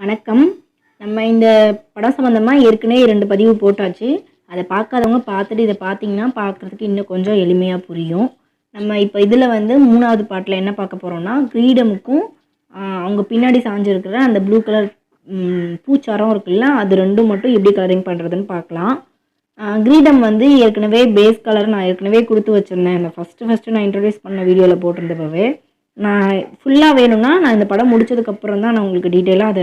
வணக்கம். நம்ம இந்த படம் சம்மந்தமா ஏற்கனவே 2 பதிவு போட்டாச்சு. அத பார்க்காதவங்க பார்த்துட்டு இத பார்த்தீங்கன்னா, பார்க்குறதுக்கு இன்னும் கொஞ்சம் எளிமையா புரியும். நம்ம இப்ப இதுல வந்து 3வது பார்ட்ல என்ன பார்க்க போறோம்னா, கிரீடமுக்கும் அவங்க பின்னாடி சாய்ஞ்சிருக்கிற அந்த ப்ளூ கலர் பூச்சாரம் இருக்குல்ல, அது 2ம் மட்டும் எப்படி கலரிங் பண்றதுன்னு பார்க்கலாம். கிரீடம் வந்து ஏற்கனவே பேஸ் கலர் நான் ஏற்கனவே குடுத்து வச்சிருந்தேன். அந்த ஃபர்ஸ்ட்டு நான் இன்ட்ரோடியூஸ் பண்ண வீடியோல போட்டிருந்தப்பவே. நான் ஃபுல்லா வேணும்னா, நான் இந்த படம் முடிச்சதுக்கப்புறம் தான் நான் உங்களுக்கு டீட்டெயிலா அத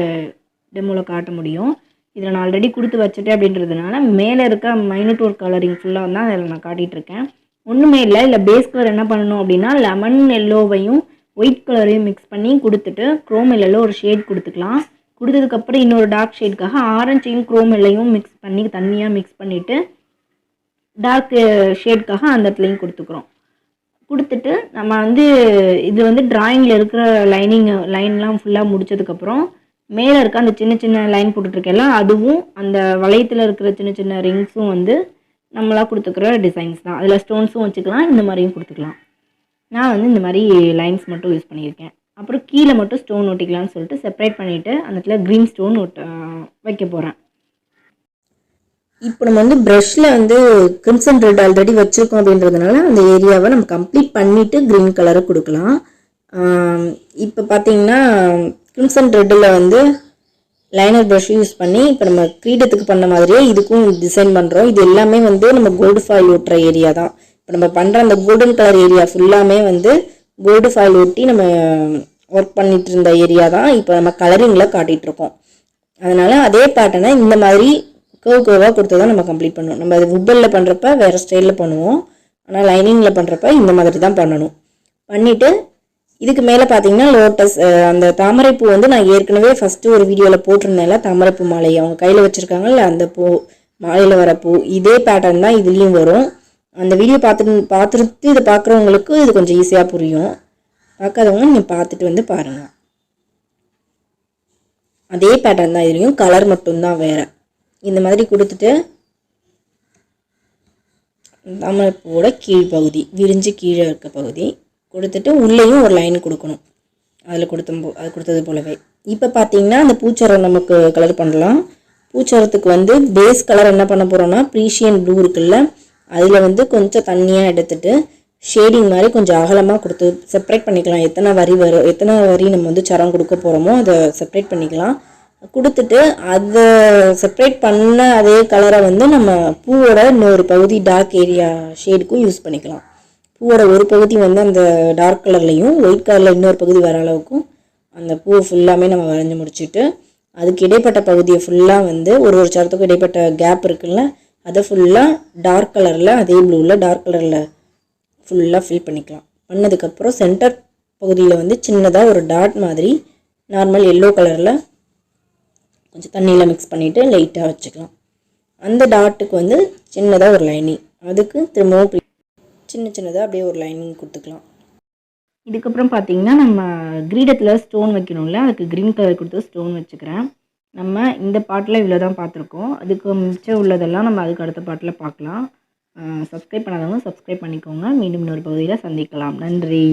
டெமோல காட்ட முடியும். இதில நான் ஆல்ரெடி குடுத்து வச்சுட்டேன் அப்படின்றதுனால, மேல இருக்க மைனூட் ஒர்க் கலரிங் ஃபுல்லா தான் அதில நான் காட்டிட்டுருக்கேன். ஒண்ணுமே இல்ல. இல்ல பேஸ் கலர் என்ன பண்ணணும் அப்படின்னா, லெமன் எல்லோவையும் ஒயிட் கலரையும் மிக்ஸ் பண்ணி குடுத்துட்டு, குரோம் எல்லோல ஒரு ஷேட் குடுத்துக்கலாம். குடுத்ததுக்கப்புறம் இன்னொரு டார்க் ஷேட்காக ஆரஞ்சையும் குரோம் எல்லையும் மிக்ஸ் பண்ணி தண்ணியா மிக்ஸ் பண்ணிட்டு, டார்க் ஷேட்காக அந்த இடத்துலயும் குடுத்துக்கிறோம். குடுத்துட்டு நம்ம வந்து இது வந்து டிராயிங்ல இருக்கிற லைன்லாம் ஃபுல்லா முடிச்சதுக்கப்புறம், மேல இருக்க அந்த சின்ன சின்ன லைன் போட்டுட்டுருக்கேன்ல, அதுவும் அந்த வளையத்துல இருக்கிற சின்ன சின்ன ரிங்ஸும் வந்து நம்மளா குடுத்துக்கிற டிசைன்ஸ் தான். அதில ஸ்டோன்ஸும் வச்சுக்கலாம், இந்த மாரியும் குடுத்துக்கலாம். நான் வந்து இந்த மாரி லைன்ஸ் மட்டும் யூஸ் பண்ணியிருக்கேன். அப்புறம் கீழ மட்டும் ஸ்டோன் ஒட்டிக்கலாம்னு சொல்லிட்டு செப்பரேட் பண்ணிட்டு, அந்த இடத்துல கிரீன் ஸ்டோன் வைக்க போறேன். இப்போ நம்ம வந்து ப்ரஷ்ல வந்து கிரிம்சன் ரெட் ஆல்ரெடி வச்சிருக்கோம் அப்படின்றதுனால அந்த ஏரியாவை நம்ம கம்ப்ளீட் பண்ணிட்டு கிரீன் கலரை கொடுக்கலாம். இப்போ பார்த்தீங்கன்னா கிரிம்சன் ரெட்டில் வந்து லைனர் ப்ரஷ் யூஸ் பண்ணி இப்போ நம்ம கிரீடத்துக்கு பண்ண மாதிரியே இதுக்கும் டிசைன் பண்ணுறோம். இது எல்லாமே வந்து நம்ம கோல்டு ஃபாயில் ஒட்டுற ஏரியா தான். இப்போ நம்ம பண்ணுற அந்த கோல்டன் கலர் ஏரியா ஃபுல்லாமே வந்து கோல்டு ஃபாயில் ஒட்டி நம்ம ஒர்க் பண்ணிட்டு இருந்த ஏரியா தான் இப்போ நம்ம கலரிங்கில் காட்டிகிட்ருக்கோம். அதனால் அதே பேட்டர்னை இந்த மாதிரி கேர்வாக கொடுத்து தான் நம்ம கம்ப்ளீட் பண்ணுவோம். நம்ம அது வுட்டனில் பண்ணுறப்ப வேறு ஸ்டைலில் பண்ணுவோம். ஆனால் லைனிங்கில் பண்ணுறப்ப இந்த மாதிரி தான் பண்ணணும். பண்ணிவிட்டு இதுக்கு மேலே பார்த்தீங்கன்னா லோட்டஸ் அந்த தாமரைப்பூ வந்து நான் ஏற்கனவே ஃபஸ்ட்டு ஒரு வீடியோவில் போட்டிருந்தேன்ல, தாமரைப்பூ மாலை அவங்க கையில் வச்சுருக்காங்கல்ல அந்த பூ, மாலையில் வர பூ, இதே பேட்டர்ன் தான் இதுலேயும் வரும். அந்த வீடியோ பார்த்துட்டு இதை பார்க்குறவங்களுக்கு இது கொஞ்சம் ஈஸியாக புரியும். பார்க்காதவங்க நீங்கள் பார்த்துட்டு வந்து பாருங்கள். அதே பேட்டர்ன் தான் இதுலேயும், கலர் மட்டும்தான் வேறு. இந்த மாதிரி கொடுத்துட்டு தாமரைப்பூவோட கீழ்ப்பகுதி விரிஞ்சு கீழே இருக்க பகுதி கொடுத்துட்டு உள்ளேயும் ஒரு லைன் கொடுக்கணும். அதில் கொடுத்தது போலவே இப்போ பார்த்தீங்கன்னா அந்த பூச்சரம் நமக்கு கலர் பண்ணலாம். பூச்சரத்துக்கு வந்து பேஸ் கலர் என்ன பண்ண போகிறோம்னா, ப்ரீஷியன் ப்ளூ இருக்குல்ல, அதில் வந்து கொஞ்சம் தண்ணியாக எடுத்துட்டு ஷேடிங் மாதிரி கொஞ்சம் அகலமாக கொடுத்து செப்பரேட் பண்ணிக்கலாம். எத்தனை வரி நம்ம வந்து சரம் கொடுக்க போகிறோமோ அதை செப்பரேட் பண்ணிக்கலாம். கொடுத்துட்டு அதை செப்பரேட் பண்ண அதே கலரை வந்து நம்ம பூவோட இன்னொரு பகுதி டார்க் ஏரியா ஷேடுக்கும் யூஸ் பண்ணிக்கலாம். பூவோட ஒரு பகுதி வந்து அந்த டார்க் கலர்லையும் ஒயிட் கலரில் இன்னொரு பகுதி வர அளவுக்கும் அந்த பூ ஃபுல்லாமே நம்ம வரைஞ்சி முடிச்சுட்டு, அதுக்கு இடைப்பட்ட பகுதியை ஃபுல்லாக வந்து ஒரு சரத்துக்கும் இடைப்பட்ட கேப் இருக்குல்ல, அதை ஃபுல்லாக டார்க் கலரில் அதே ப்ளூவில் டார்க் கலரில் ஃபுல்லாக ஃபில் பண்ணிக்கலாம். பண்ணதுக்கப்புறம் சென்டர் பகுதியில் வந்து சின்னதாக ஒரு டாட் மாதிரி நார்மல் எல்லோ கலரில் கொஞ்சம் தண்ணியில் மிக்ஸ் பண்ணிவிட்டு லைட்டாக வச்சுக்கலாம். அந்த டாட்டுக்கு வந்து சின்னதாக ஒரு லைனிங், அதுக்கு திரும்பவும் சின்னதாக அப்படியே ஒரு லைனிங் கொடுத்துக்கலாம். இதுக்கப்புறம் பார்த்தீங்கன்னா, நம்ம கிரீடத்தில் ஸ்டோன் வைக்கணும்ல, அதுக்கு க்ரீன் கலர் கொடுத்து ஸ்டோன் வச்சுக்கிறேன். நம்ம இந்த பாட்டில் இவ்வளோ தான் பார்த்துருக்கோம். அதுக்கு மிச்சம் உள்ளதெல்லாம் நம்ம அதுக்கு அடுத்த பாட்டில் பார்க்கலாம். சப்ஸ்கிரைப் பண்ணாதவங்க சப்ஸ்கிரைப் பண்ணிக்கோங்க. மீண்டும் இன்னொரு பகுதியில் சந்திக்கலாம். நன்றி.